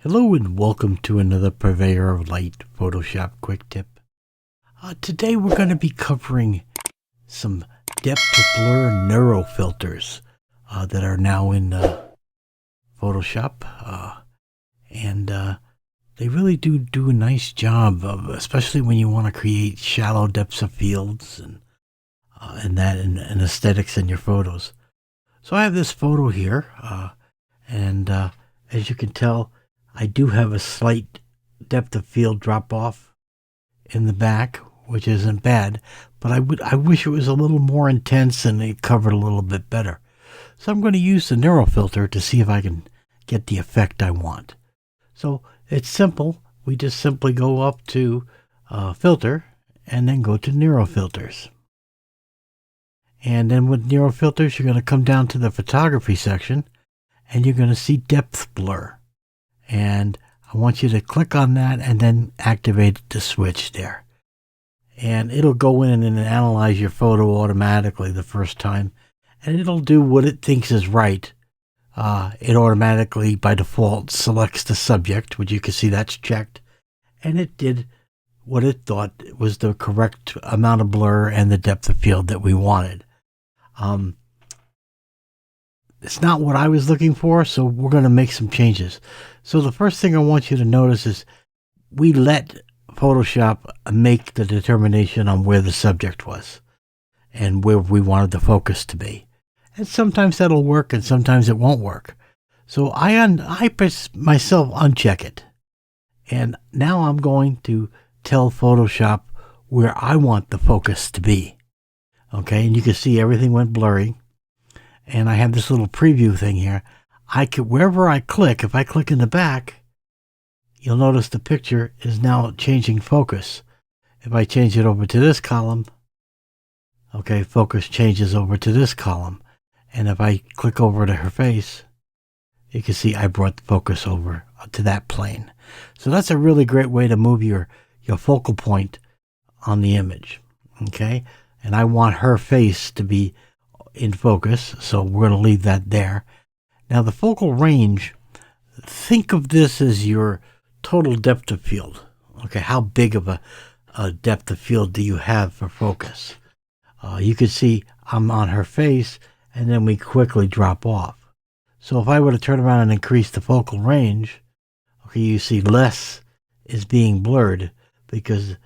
Hello and welcome to another Purveyor of Light Photoshop Quick Tip. Today we're going to be covering some depth of blur neuro filters that are now in Photoshop. And they really do a nice job, especially when you want to create shallow depths of fields and aesthetics in your photos. So I have this photo here, and as you can tell, I do have a slight depth of field drop off in the back, which isn't bad, but I wish it was a little more intense and it covered a little bit better. So I'm going to use the Neuro filter to see if I can get the effect I want. So it's simple. We just simply go up to filter and then go to Neuro filters. And then with Neuro filters, you're going to come down to the photography section and you're going to see depth blur. And I want you to click on that and then activate the switch there. And it'll go in and analyze your photo automatically the first time. And it'll do what it thinks is right. It automatically, by default, selects the subject, which you can see that's checked. And it did what it thought was the correct amount of blur and the depth of field that we wanted. It's not what I was looking for, so we're going to make some changes. So the first thing I want you to notice is we let Photoshop make the determination on where the subject was and where we wanted the focus to be. And sometimes that'll work and sometimes it won't work. So I myself uncheck it. And now I'm going to tell Photoshop where I want the focus to be. Okay, and you can see everything went blurry. And I have this little preview thing here. Wherever I click, if I click in the back, you'll notice the picture is now changing focus. If I change it over to this column, okay, focus changes over to this column. And if I click over to her face, you can see I brought the focus over to that plane. So that's a really great way to move your focal point on the image. Okay, and I want her face to be in focus, so we're going to leave that there. Now the focal range, think of this as your total depth of field. Okay, how big of a depth of field do you have for focus? You can see I'm on her face and then we quickly drop off. So if I were to turn around and increase the focal range, okay, you see less is being blurred because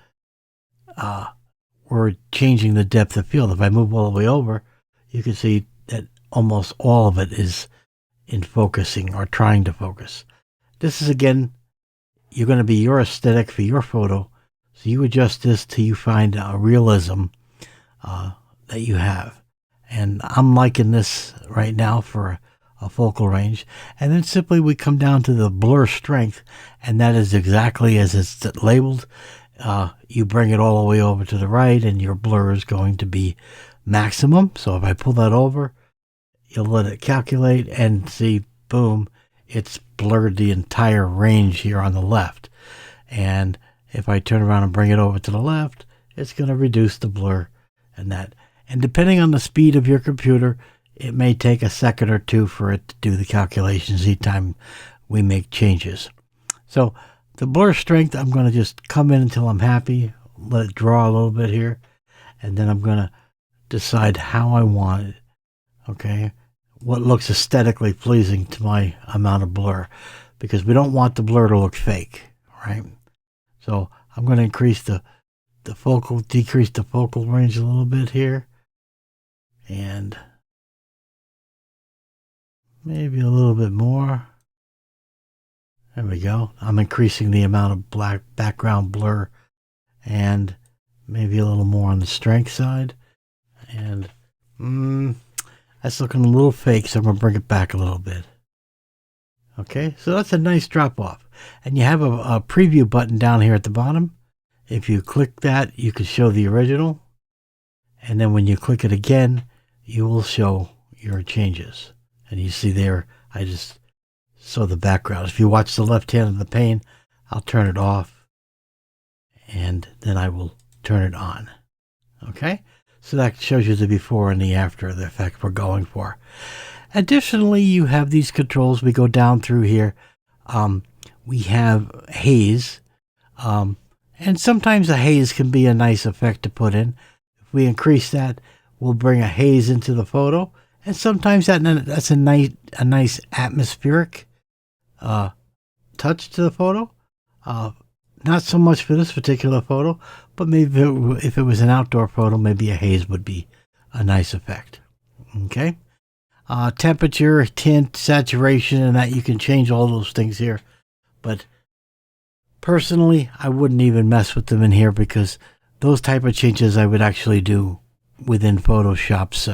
we're changing the depth of field. If I move all the way over, you can see that almost all of it is in focusing or trying to focus. This is, again, you're going to be your aesthetic for your photo. So you adjust this till you find a realism that you have. And I'm liking this right now for a focal range. And then simply we come down to the blur strength, and that is exactly as it's labeled. You bring it all the way over to the right and your blur is going to be maximum. So if I pull that over, you'll let it calculate and see, boom, it's blurred the entire range here on the left. And if I turn around and bring it over to the left, it's going to reduce the blur and that. And depending on the speed of your computer, it may take a second or two for it to do the calculations each time we make changes. So the blur strength, I'm going to just come in until I'm happy, let it draw a little bit here, and then I'm going to decide how I want it. Okay, what looks aesthetically pleasing to my amount of blur, because we don't want the blur to look fake, right? So I'm going to decrease the focal range a little bit here, and maybe a little bit more. There we go. I'm increasing the amount of black background blur and maybe a little more on the strength side. And that's looking a little fake, so I'm going to bring it back a little bit. Okay, so that's a nice drop off. And you have a preview button down here at the bottom. If you click that, you can show the original. And then when you click it again, you will show your changes. And you see there, I just saw the background. If you watch the left hand of the pane, I'll turn it off. And then I will turn it on. Okay? So that shows you the before and the after, the effect we're going for. Additionally, you have these controls. We go down through here. we have haze. And sometimes a haze can be a nice effect to put in. If we increase that, we'll bring a haze into the photo. And sometimes that's a nice atmospheric touch to the photo. Not so much for this particular photo, but maybe if it was an outdoor photo, maybe a haze would be a nice effect. Okay. Temperature, tint, saturation, and that you can change all those things here. But personally, I wouldn't even mess with them in here because those type of changes I would actually do within Photoshop's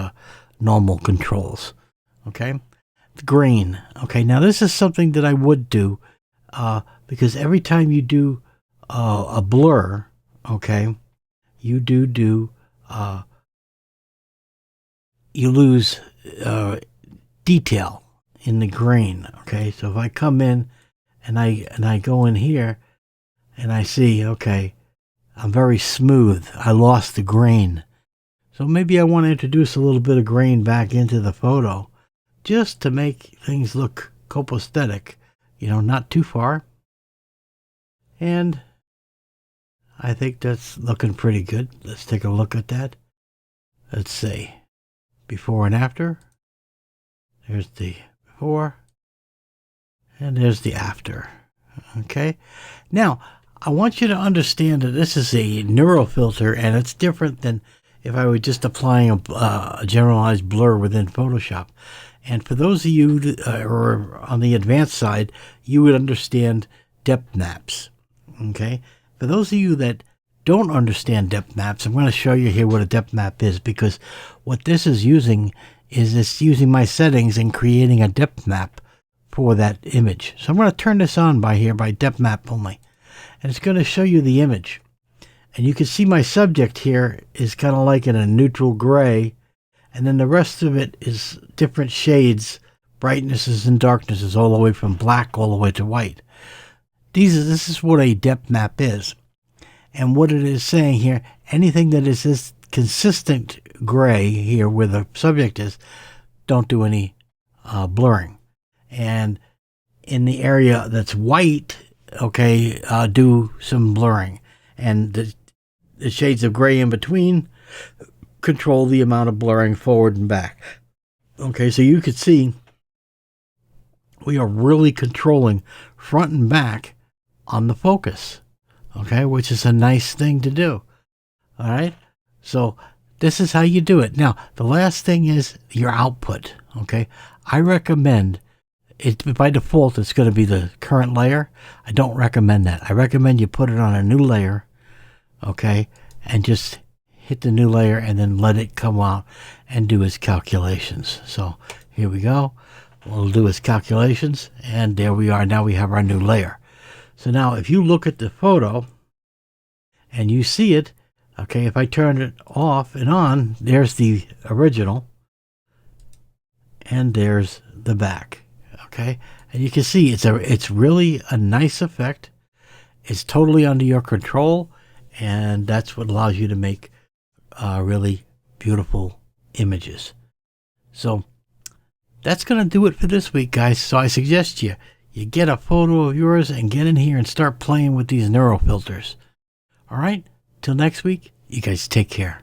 normal controls. Okay. The grain. Okay. Now this is something that I would do because every time you do a blur, okay, you lose detail in the grain. Okay, so if I come in and I go in here and I see, okay, I'm very smooth. I lost the grain. So maybe I want to introduce a little bit of grain back into the photo just to make things look copacetic, not too far. And I think that's looking pretty good. Let's take a look at that. Let's see. Before and after. There's the before. And there's the after. Okay. Now, I want you to understand that this is a neurofilter, and it's different than if I were just applying a generalized blur within Photoshop. And for those of you that are on the advanced side, you would understand depth maps. Okay. For those of you that don't understand depth maps, I'm going to show you here what a depth map is, because what this is using is it's using my settings and creating a depth map for that image. So I'm going to turn this on by depth map only, and it's going to show you the image. And you can see my subject here is kind of like in a neutral gray, and then the rest of it is different shades, brightnesses and darknesses, all the way from black all the way to white. This is what a depth map is. And what it is saying here, anything that is this consistent gray here where the subject is, don't do any blurring. And in the area that's white, okay, do some blurring. And the shades of gray in between control the amount of blurring forward and back. Okay, so you could see we are really controlling front and back on the focus, okay, which is a nice thing to do. All right, so this is how you do it. Now, the last thing is your output, okay. I recommend it, by default, it's going to be the current layer. I don't recommend that. I recommend you put it on a new layer, okay, and just hit the new layer and then let it come out and do its calculations. So here we go. We'll do its calculations, and there we are. Now we have our new layer. So now if you look at the photo and you see it, okay, if I turn it off and on, there's the original and there's the back, okay? And you can see it's really a nice effect. It's totally under your control, and that's what allows you to make really beautiful images. So that's going to do it for this week, guys. So I suggest you get a photo of yours and get in here and start playing with these neurofilters. All right? Till next week, you guys take care.